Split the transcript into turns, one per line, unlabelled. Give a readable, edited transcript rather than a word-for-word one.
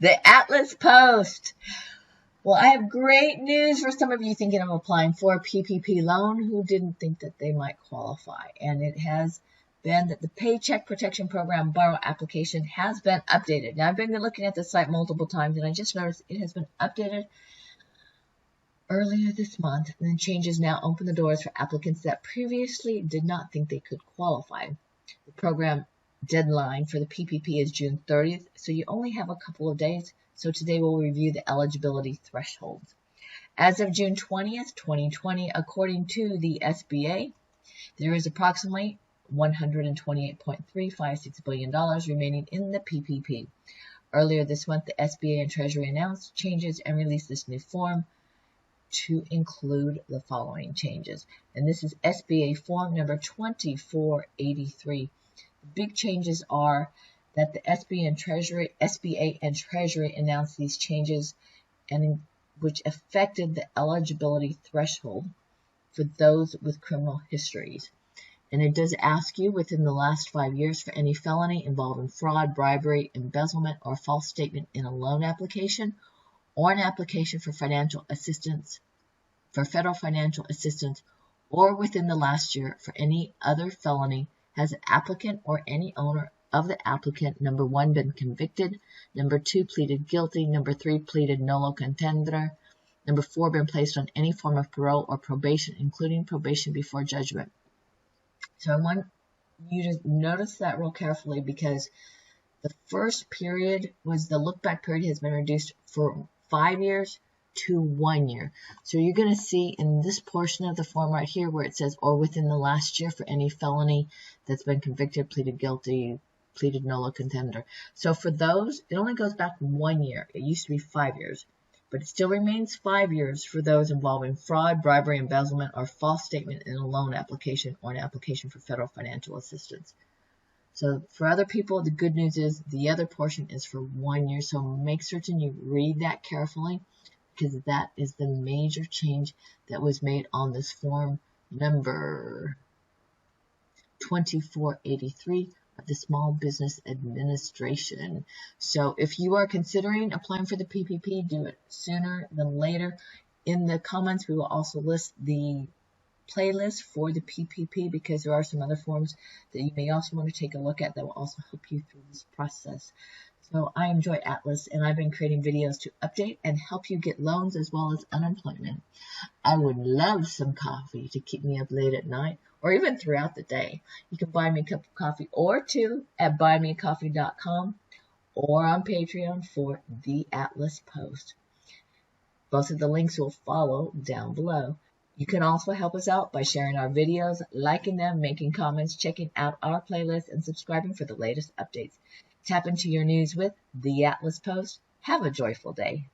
The Atlas Post. Well, I have great news for some of you thinking of applying for a PPP loan who didn't think that they might qualify. And it has been that the Paycheck Protection Program borrow application has been updated. Now, I've been looking at the site multiple times, and I just noticed it has been updated earlier this month. And then changes now open the doors for applicants that previously did not think they could qualify. The program deadline for the PPP is June 30th, so you only have a couple of days. So today we'll review the eligibility thresholds. As of June 20th, 2020, according to the SBA, there is approximately $128.356 billion remaining in the PPP. Earlier this month, the SBA and Treasury announced changes and released this new form to include the following changes. And this is SBA form number 2483. The big changes are that the SBA and Treasury announced these changes, and which affected the eligibility threshold for those with criminal histories. And it does ask you within the last 5 years for any felony involving fraud, bribery, embezzlement, or false statement in a loan application or an application for financial assistance, for federal financial assistance, or within the last year for any other felony has an applicant or any owner of the applicant, number 1, been convicted, number 2, pleaded guilty, number 3, pleaded nolo contendere, number 4, been placed on any form of parole or probation, including probation before judgment. So I want you to notice that real carefully, because the first period was the look back period has been reduced from 5 years to 1 year. So you're going to see in this portion of the form right here where it says, or within the last year for any felony that's been convicted, pleaded guilty, pleaded nolo contendere. So for those, it only goes back 1 year. It used to be 5 years, but it still remains 5 years for those involving fraud, bribery, embezzlement, or false statement in a loan application or an application for federal financial assistance. So for other people, the good news is the other portion is for 1 year. So make certain you read that carefully, because that is the major change that was made on this form number 2483 of the Small Business Administration. So if you are considering applying for the PPP, do it sooner than later. In the comments, we will also list the playlist for the PPP, because there are some other forms that you may also want to take a look at that will also help you through this process. So I am Joy Atlas, and I've been creating videos to update and help you get loans as well as unemployment. I would love some coffee to keep me up late at night, or even throughout the day. You can buy me a cup of coffee or two at buymeacoffee.com or on Patreon for The Atlas Post. Both of the links will follow down below. You can also help us out by sharing our videos, liking them, making comments, checking out our playlist, and subscribing for the latest updates. Tap into your news with The Atlas Post. Have a joyful day.